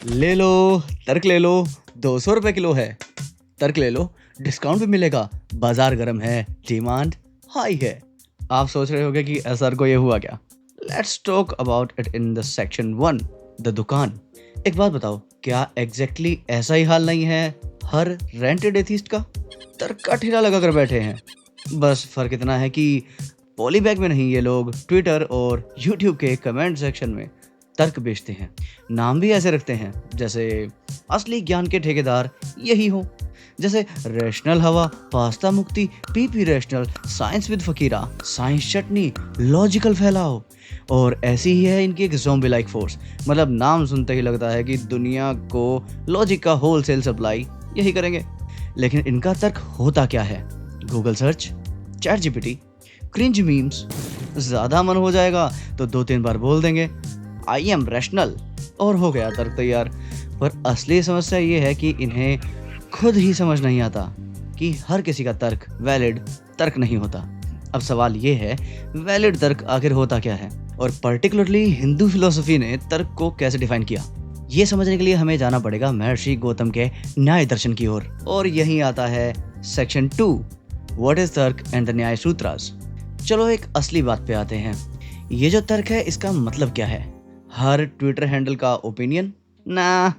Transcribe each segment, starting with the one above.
ले लो, तर्क ले लो, 200 रुपए किलो है। तर्क ले लो, डिस्काउंट भी मिलेगा, बाजार गर्म है, डिमांड हाई है। आप सोच रहे होगे कि असर को ये हुआ क्या? Let's talk about it in the section 1, the दुकान। एक बात बताओ, क्या एग्जैक्टली ऐसा ही हाल नहीं है हर रेंटेड एथिस्ट का? तर्क का ठेला लगा कर बैठे हैं। बस फर्क इतना है कि पॉलीबैग में नहीं, ये लोग ट्विटर और यूट्यूब के कमेंट सेक्शन में तर्क बेचते हैं। नाम भी ऐसे रखते हैं जैसे असली ज्ञान के ठेकेदार यही हो, जैसे रैशनल हवा, पास्ता मुक्ति, पीपी रैशनल, साइंस विद फकीरा, साइंस चटनी, लॉजिकल फैलाओ। और ऐसी ही है इनकी एक ज़ॉम्बी लाइक फोर्स। मतलब नाम सुनते ही लगता है कि दुनिया को लॉजिक का होलसेल सप्लाई यही करेंगे। लेकिन इनका तर्क होता क्या है? Google search, chat GPT, cringe memes. ज़्यादा मन हो जाएगा तो 2-3 बार बोल देंगे आई एम रैशनल और हो गया तर्क तैयार। पर असली समस्या ये है कि इन्हें खुद ही समझ नहीं आता कि हर किसी का तर्क वैलिड तर्क नहीं होता। अब सवाल ये है, वैलिड तर्क आखिर होता क्या है? और पर्टिकुलरली हिंदू फिलोसफी ने तर्क को कैसे डिफाइन किया? ये समझने के लिए हमें जाना पड़ेगा महर्षि गौतम के न्याय दर्शन की ओर। और यहीं आता है सेक्शन 2, व्हाट इज तर्क एंड द न्याय सूत्रास। चलो एक असली बात पे आते हैं। ये जो तर्क है इसका मतलब क्या है? हर ट्विटर हैंडल का ओपिनियन? ना,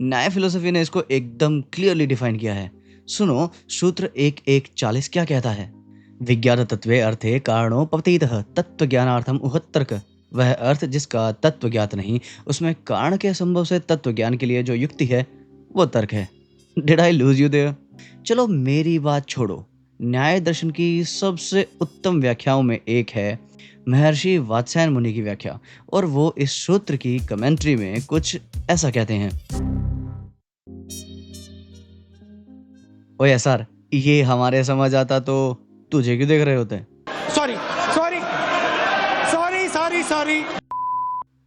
न्याय फिलोसफी ने इसको एकदम क्लियरली डिफाइन किया है। सुनो, सूत्र 1.1.40 क्या कहता है? विज्ञान तत्वे अर्थे कारणों पवतीतः तत्व ज्ञानार्थम उहत तर्क। वह अर्थ जिसका तत्व ज्ञात नहीं, उसमें कारण के असंभव से तत्व ज्ञान के लिए जो युक्ति है वो तर्क है। Did I lose you there? चलो मेरी बात छोड़ो, न्याय दर्शन की सबसे उत्तम व्याख्याओं में एक है महर्षि वात्स्यायन मुनि की व्याख्या, और वो इस सूत्र की कमेंट्री में कुछ ऐसा कहते हैं। ओए सर, ये हमारे समझ आता तो तुझे क्यों देख रहे होते? Sorry sorry sorry sorry sorry.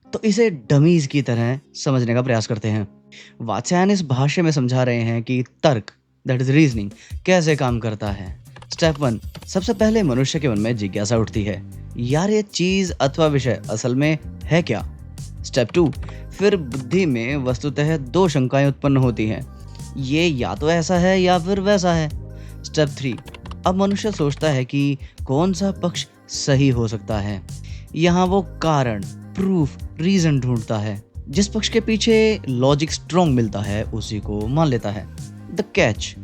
तो इसे डमीज की तरह समझने का प्रयास करते हैं। वात्स्यायन इस भाष्य में समझा रहे हैं कि तर्क, दैट इज रीजनिंग, कैसे काम करता है। स्टेप 1, सबसे पहले मनुष्य के मन में जिज्ञासा उठती है, यार ये चीज अथवा विषय असल में है क्या? स्टेप 2, फिर बुद्धि में वस्तुतः 2 शंकाएं उत्पन्न होती हैं, ये या तो ऐसा है या फिर वैसा है। स्टेप 3, अब मनुष्य सोचता है कि कौन सा पक्ष सही हो सकता है। यहाँ वो कारण, प्रूफ, रीजन ढूंढता है। जिस पक्ष के पीछे लॉजिक स्ट्रॉन्ग मिलता है उसी को मान लेता है। द कैच,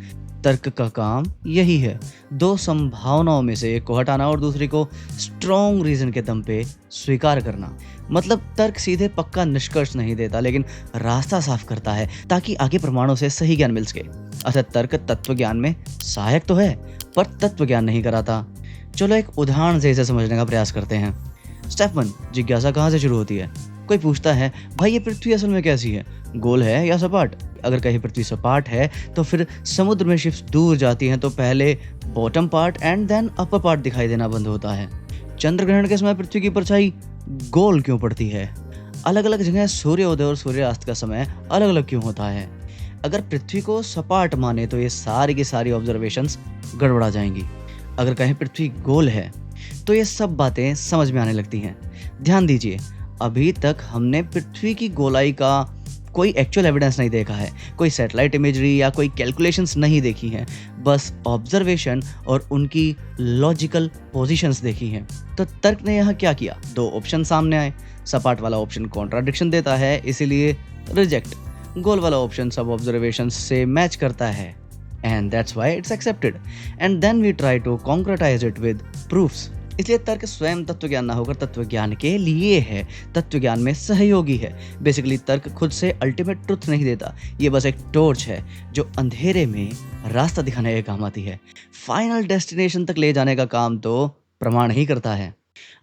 तर्क का काम यही है, 2 संभावनाओं में से एक को हटाना और दूसरी को स्ट्रॉन्ग रीजन के दम पे स्वीकार करना। मतलब तर्क सीधे पक्का निष्कर्ष नहीं देता, लेकिन रास्ता साफ करता है ताकि आगे प्रमाणों से सही ज्ञान मिल सके। अतः तर्क तत्व ज्ञान में सहायक तो है पर तत्व ज्ञान नहीं कराता। चलो एक उदाहरण से इसे समझने का प्रयास करते हैं। स्टेप 1, जिज्ञासा कहाँ से शुरू होती है? कोई पूछता है, भाई ये पृथ्वी असल में कैसी है, गोल है या सपाट? अगर कहीं पृथ्वी सपाट है तो फिर समुद्र में शिप्स दूर जाती हैं तो पहले bottom part and then upper part दिखाई देना बंद होता है। चंद्र ग्रहण के समय पृथ्वी की परछाई गोल क्यों पड़ती है? अलग अलग जगह सूर्योदय और सूर्यास्त का समय अलग अलग क्यों होता है? अगर पृथ्वी को सपाट माने तो ये सारी की सारी ऑब्जर्वेशंस गड़बड़ा जाएंगी। अगर कहीं पृथ्वी गोल है तो ये सब बातें समझ में आने लगती हैं। ध्यान दीजिए, अभी तक हमने पृथ्वी की गोलाई का कोई एक्चुअल एविडेंस नहीं देखा है, कोई सैटेलाइट इमेजरी या कोई कैलकुलेशंस नहीं देखी हैं, बस ऑब्जर्वेशन और उनकी लॉजिकल पोजीशंस देखी हैं। तो तर्क ने यहाँ क्या किया? 2 ऑप्शन सामने आए, सपाट वाला ऑप्शन कॉन्ट्राडिक्शन देता है इसीलिए रिजेक्ट, गोल वाला ऑप्शन सब ऑब्जर्वेशंस से मैच करता है and that's why it's accepted, and then we try to concretize it with proofs। इसलिए तर्क स्वयं तत्व ज्ञान ना होकर तत्व ज्ञान के लिए है, तत्व ज्ञान में सहयोगी है। बेसिकली तर्क खुद से अल्टीमेट ट्रुथ नहीं देता, ये बस एक टॉर्च है जो अंधेरे में रास्ता दिखाने के काम आती है। फाइनल डेस्टिनेशन तक ले जाने का काम तो प्रमाण ही करता है।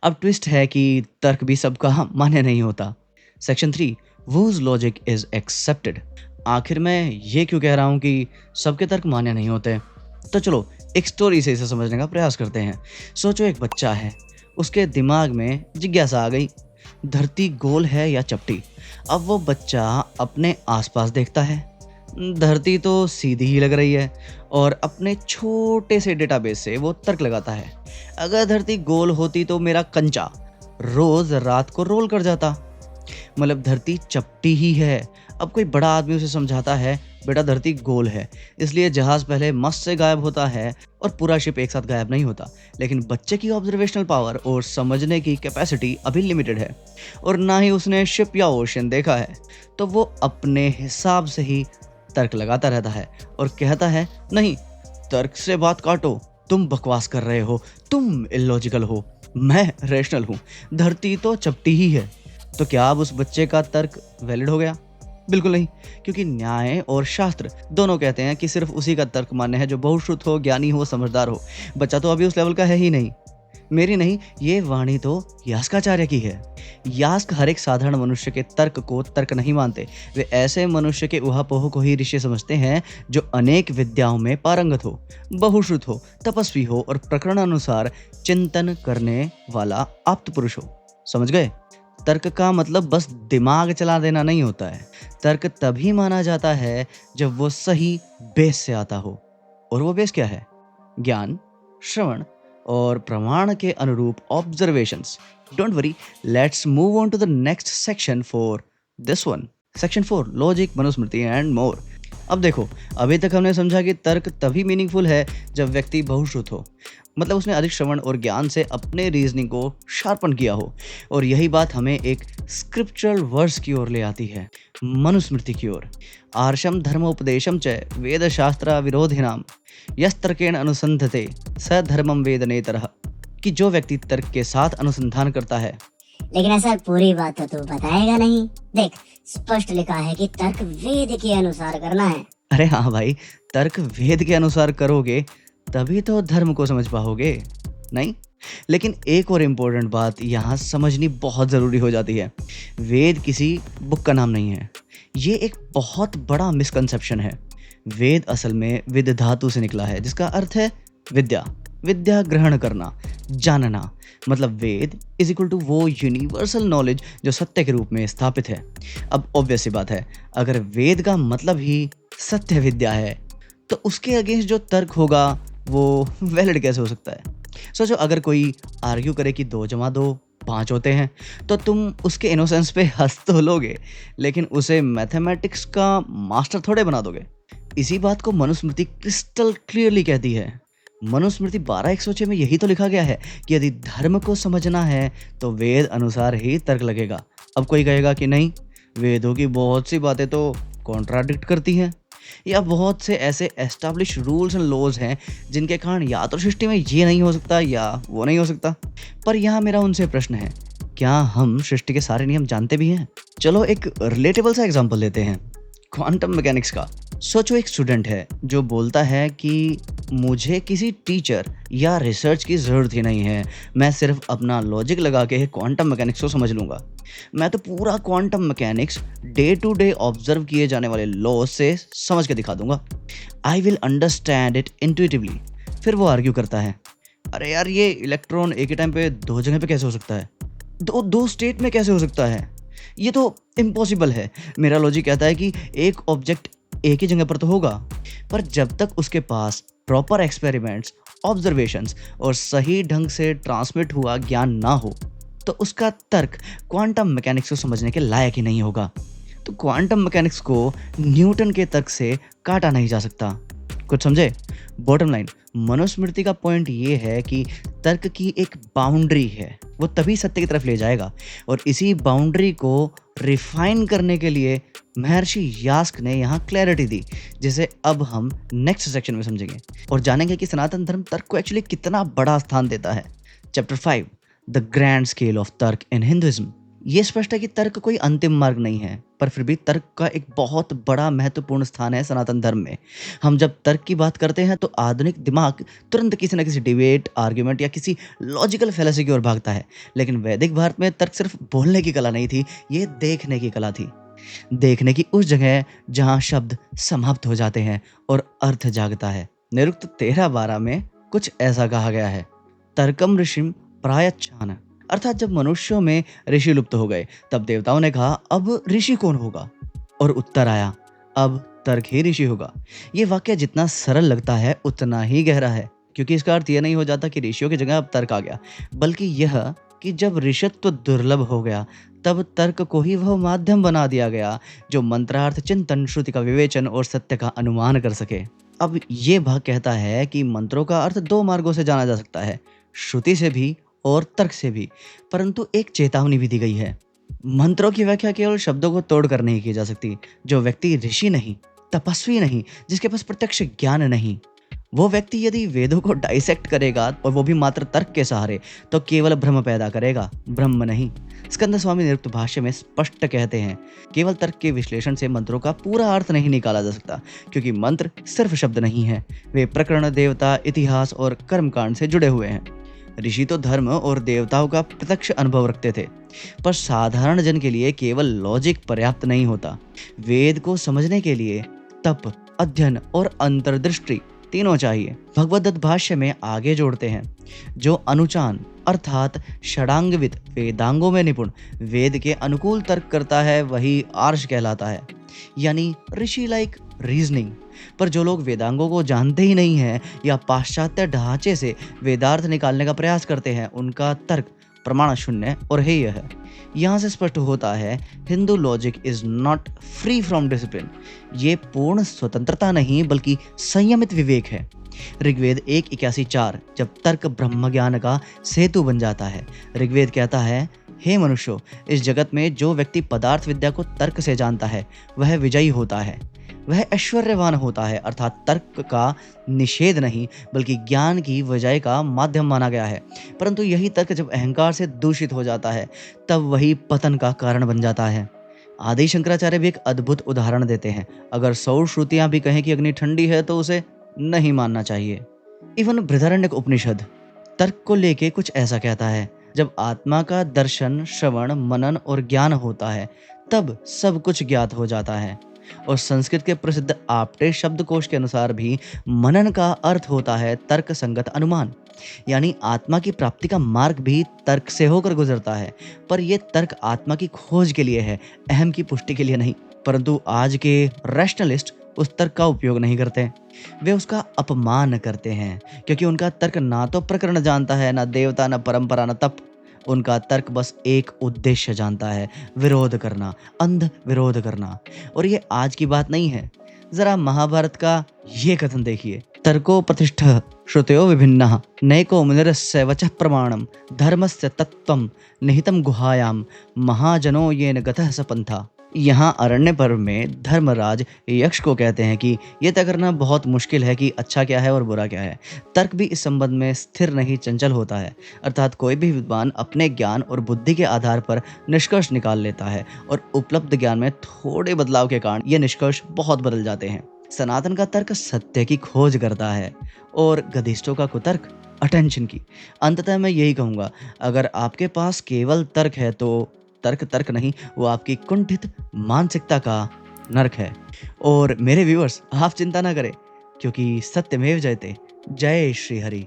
अब ट्विस्ट है कि तर्क भी सबका मान्य नहीं होता। Section 3, whose logic is accepted। आखिर मैं ये क्यों कह रहा हूँ कि सबके तर्क मान्य नहीं होते? तो चलो एक स्टोरी से इसे समझने का प्रयास करते हैं। सोचो एक बच्चा है, उसके दिमाग में जिज्ञासा आ गई, धरती गोल है या चपटी? अब वो बच्चा अपने आसपास देखता है, धरती तो सीधी ही लग रही है, और अपने छोटे से डेटाबेस से वो तर्क लगाता है, अगर धरती गोल होती तो मेरा कंचा रोज रात को रोल कर जाता। मतलब धरती चपटी ही है। अब कोई बड़ा आदमी उसे समझाता है, बेटा धरती गोल है, इसलिए जहाज पहले मस्त से गायब होता है और पूरा शिप एक साथ गायब नहीं होता। लेकिन बच्चे की ऑब्जर्वेशनल पावर और समझने की कैपेसिटी अभी लिमिटेड है और ना ही उसने शिप या ओशन देखा है, तो वो अपने हिसाब से ही तर्क लगाता रहता है और कहता है, नहीं, तर्क से बात काटो, तुम बकवास कर रहे हो, तुम इलॉजिकल हो, मैं रैशनल हूँ, धरती तो चपटी ही है। तो क्या अब उस बच्चे का तर्क वैलिड हो गया? बिल्कुल नहीं, क्योंकि न्याय और शास्त्र दोनों कहते हैं कि सिर्फ उसी का तर्क मान्य है जो बहुश्रुत हो, ज्ञानी हो, समझदार हो। बच्चा तो अभी उस लेवल का है ही नहीं। मेरी नहीं, ये वाणी तो यास्काचार्य की है। यास्क हर एक साधारण मनुष्य के तर्क को तर्क नहीं मानते। वे ऐसे मनुष्य के ऊहापोह को ही ऋषि समझते हैं जो अनेक विद्याओं में पारंगत हो, बहुश्रुत हो, तपस्वी हो और प्रकरणानुसार चिंतन करने वाला आप्त पुरुष हो। समझ गए? तर्क का मतलब बस दिमाग चला देना नहीं होता है। तर्क तभी माना जाता है जब वो सही बेस से आता हो। और वो बेस क्या है? ज्ञान, श्रवण और प्रमाण के अनुरूप observations. Don't worry, let's move on to the next section for this one. Section 4, logic, Manusmriti and more. अब देखो, अभी तक हमने समझा कि तर्क तभी मीनिंगफुल है जब व्यक्ति बहुश्रुत हो, मतलब उसने अधिक श्रवण और ज्ञान से अपने रीजनिंग को शार्पन किया हो। और यही बात हमें एक स्क्रिप्चरल वर्स की ओर ले आती है, मनुस्मृति की ओर। आर्षम धर्मोपदेशम च वेद शास्त्र विरोधिनाम यस्तर्केण अनुसंधते स धर्मम वेद नेतरः, कि जो व्यक्ति तर्क के साथ अनुसंधान करता है। लेकिन ऐसा पूरी बात तो तू बताएगा नहीं। देख, स्पष्ट लिखा है कि तर्क वेद के अनुसार करना है। अरे हाँ भाई, तर्क वेद के अनुसार करोगे तभी तो धर्म को समझ पाओगे, नहीं? लेकिन एक और इम्पोर्टेंट बात यहाँ समझनी बहुत ज़रूरी हो जाती है। वेद किसी बुक का नाम नहीं है। ये एक बहुत बड़ा मिसकंसेप्शन है। वेद असल में विद धातु से निकला है, जिसका अर्थ है विद्या, विद्या ग्रहण करना, जानना। मतलब वेद इज इक्वल टू वो यूनिवर्सल नॉलेज जो सत्य के रूप में स्थापित है। अब ऑब्वियस सी बात है, अगर वेद का मतलब ही सत्य विद्या है तो उसके अगेंस्ट जो तर्क होगा वो वैलिड कैसे हो सकता है? सोचो, अगर कोई आर्ग्यू करे कि 2 + 2 5 होते हैं, तो तुम उसके इनोसेंस पे हंस तो लोगे, लेकिन उसे मैथमेटिक्स का मास्टर थोड़े बना दोगे। इसी बात को मनुस्मृति क्रिस्टल क्लियरली कहती है। मनुस्मृति 12:106 में यही तो लिखा गया है कि यदि धर्म को समझना है तो वेद अनुसार ही तर्क लगेगा। अब कोई कहेगा कि नहीं, वेदों की बहुत सी बातें तो कॉन्ट्राडिक्ट करती हैं, या बहुत से ऐसे एस्टैब्लिश रूल्स एंड लॉज हैं जिनके कारण या तो सृष्टि में ये नहीं हो सकता या वो नहीं हो सकता। पर यहाँ मेरा उनसे प्रश्न है, क्या हम सृष्टि के सारे नियम जानते भी हैं? चलो एक रिलेटेबल सा एग्जांपल लेते हैं, क्वांटम मैकेनिक्स का। सोचो, एक स्टूडेंट है जो बोलता है कि मुझे किसी टीचर या रिसर्च की ज़रूरत ही नहीं है, मैं सिर्फ अपना लॉजिक लगा के क्वांटम मैकेनिक्स को समझ लूँगा। मैं तो पूरा quantum mechanics day to day observe किए जाने वाले लॉ से समझ के दिखा दूंगा। I will understand it intuitively. फिर वो आर्ग्यू करता है, अरे यार, ये इलेक्ट्रॉन एक ही टाइम पे 2 जगह पे कैसे हो सकता है? दो स्टेट में कैसे हो सकता है? ये तो इम्पॉसिबल है। मेरा लॉजिक कहता है कि एक ऑब्जेक्ट एक ही जगह पर तो होगा। पर जब तक उसके पास प्रॉपर एक्सपेरिमेंट्स, ऑब्जर्वेशंस और सही ढंग से ट्रांसमिट हुआ ज्ञान ना हो, तो उसका तर्क क्वांटम मैकेनिक्स को समझने के लायक ही नहीं होगा। तो क्वांटम मैकेनिक्स को न्यूटन के तर्क से काटा नहीं जा सकता। कुछ समझे? बॉटम लाइन, मनुस्मृति का पॉइंट ये है कि तर्क की एक बाउंड्री है, वो तभी सत्य की तरफ ले जाएगा। और इसी बाउंड्री को रिफाइन करने के लिए महर्षि यास्क ने यहाँ क्लैरिटी दी, जिसे अब हम नेक्स्ट सेक्शन में समझेंगे और जानेंगे कि सनातन धर्म तर्क को एक्चुअली कितना बड़ा स्थान देता है। Chapter 5, the grand scale of तर्क इन हिंदुइज्म। ये स्पष्ट है कि तर्क कोई अंतिम मार्ग नहीं है, पर फिर भी तर्क का एक बहुत बड़ा महत्वपूर्ण स्थान है सनातन धर्म में। हम जब तर्क की बात करते हैं तो आधुनिक दिमाग तुरंत किसी न किसी डिबेट, आर्ग्यूमेंट या किसी लॉजिकल फैलेसी की ओर भागता है। लेकिन वैदिक भारत में तर्क सिर्फ बोलने की कला नहीं थी, ये देखने की कला थी। देखने की उस जगह जहाँ शब्द समाप्त हो जाते हैं और अर्थ जागता है। निरुक्त 13:12 में कुछ ऐसा कहा गया है, तर्कम ऋषिम प्रायच्छान, अर्थात जब मनुष्यों में ऋषि लुप्त हो गए तब देवताओं ने कहा अब ऋषि कौन होगा, और उत्तर आया अब तर्क ही ऋषि होगा। ये वाक्य जितना सरल लगता है उतना ही गहरा है, क्योंकि इसका अर्थ यह नहीं हो जाता कि ऋषियों की जगह अब तर्क आ गया, बल्कि यह कि जब ऋषत्व दुर्लभ हो गया तब तर्क को ही वह माध्यम बना दिया गया जो मंत्रार्थ चिंतन, श्रुति का विवेचन और सत्य का अनुमान कर सके। अब ये भाग कहता है कि मंत्रों का अर्थ दो मार्गों से जाना जा सकता है, श्रुति से भी और तर्क से भी, परंतु एक चेतावनी भी दी गई है। मंत्रों की व्याख्या केवल शब्दों को तोड़कर नहीं की जा सकती। जो व्यक्ति ऋषि नहीं, तपस्वी नहीं, जिसके पास प्रत्यक्ष ज्ञान नहीं, वो व्यक्ति यदि वेदों को डाइसेक्ट करेगा और वो भी मात्र तर्क के सहारे, तो केवल भ्रम पैदा करेगा, ब्रह्म नहीं। स्कंद स्वामी निरुक्त भाष्य में स्पष्ट कहते हैं, केवल तर्क के विश्लेषण से मंत्रों का पूरा अर्थ नहीं निकाला जा सकता, क्योंकि मंत्र सिर्फ शब्द नहीं है, वे प्रकरण, देवता, इतिहास और कर्मकांड से जुड़े हुए हैं। ऋषि तो धर्म और देवताओं का प्रत्यक्ष अनुभव रखते थे, पर साधारण जन के लिए केवल लॉजिक पर्याप्त नहीं होता। वेद को समझने के लिए तप, अध्ययन और अंतर्दृष्टि तीनों चाहिए। भगवद्गीता भाष्य में आगे जोड़ते हैं, जो अनुचान अर्थात षडांगविद, वेदांगों में निपुण, वेद के अनुकूल तर्क करता है, वही आर्ष कहलाता है, यानी ऋषि लाइक रीजनिंग। पर जो लोग वेदांगों को जानते ही नहीं हैं या पाश्चात्य ढांचे से वेदार्थ निकालने का प्रयास करते हैं, उनका तर्क प्रमाण शून्य और हेय है। यहाँ से स्पष्ट होता है, Hindu logic is not free from discipline. ये पूर्ण स्वतंत्रता नहीं बल्कि संयमित विवेक है। ऋग्वेद 1:81-4 जब तर्क ब्रह्म ज्ञान का सेतु बन जाता है, ऋग्वेद कहता है, हे मनुष्यों, इस जगत में जो व्यक्ति पदार्थ विद्या को तर्क से जानता है वह विजयी होता है, वह ऐश्वर्यवान होता है। अर्थात तर्क का निषेध नहीं बल्कि ज्ञान की विजय का माध्यम माना गया है। परंतु यही तर्क जब अहंकार से दूषित हो जाता है तब वही पतन का कारण बन जाता है। आदि शंकराचार्य भी एक अद्भुत उदाहरण देते हैं, अगर 100 श्रुतियां भी कहें कि अग्नि ठंडी है तो उसे नहीं मानना चाहिए। इवन बृहदारण्यक उपनिषद तर्क को लेके कुछ ऐसा कहता है, जब आत्मा का दर्शन, श्रवण, मनन और ज्ञान होता है तब सब कुछ ज्ञात हो जाता है। और संस्कृत के प्रसिद्ध आपटे शब्दकोश के अनुसार भी मनन का अर्थ होता है तर्क संगत अनुमान, यानी आत्मा की प्राप्ति का मार्ग भी तर्क से होकर गुजरता है। पर यह तर्क आत्मा की खोज के लिए है, अहम की पुष्टि के लिए नहीं। परंतु आज के रैशनलिस्ट उस तर्क का उपयोग नहीं करते, वे उसका अपमान करते हैं, क्योंकि उनका तर्क ना तो प्रकरण जानता है, ना देवता, ना परंपरा, ना तप। उनका तर्क बस एक उद्देश्य जानता है, विरोध करना, अंध विरोध करना। और ये आज की बात नहीं है। जरा महाभारत का ये कथन देखिए, तर्को प्रतिष्ठ श्रुतयो विभिन्नः नैको मुनिरस्य वचः प्रमाणम धर्मस्य तत्त्वं निहितं गुहायाम महाजनो येन गतः स पंथा। यहाँ अरण्य पर्व में धर्मराज यक्ष को कहते हैं कि यह तय करना बहुत मुश्किल है कि अच्छा क्या है और बुरा क्या है। तर्क भी इस संबंध में स्थिर नहीं, चंचल होता है। अर्थात कोई भी विद्वान अपने ज्ञान और बुद्धि के आधार पर निष्कर्ष निकाल लेता है और उपलब्ध ज्ञान में थोड़े बदलाव के कारण ये निष्कर्ष बहुत बदल जाते हैं। सनातन का तर्क सत्य की खोज करता है और गधिष्ठों का कुतर्क अटेंशन की। अंततः मैं यही कहूँगा, अगर आपके पास केवल तर्क है तो तर्क नहीं, वो आपकी कुंठित मानसिकता का नरक है। और मेरे व्यूअर्स, आप चिंता ना करें, क्योंकि सत्यमेव जयते। जय श्री हरि।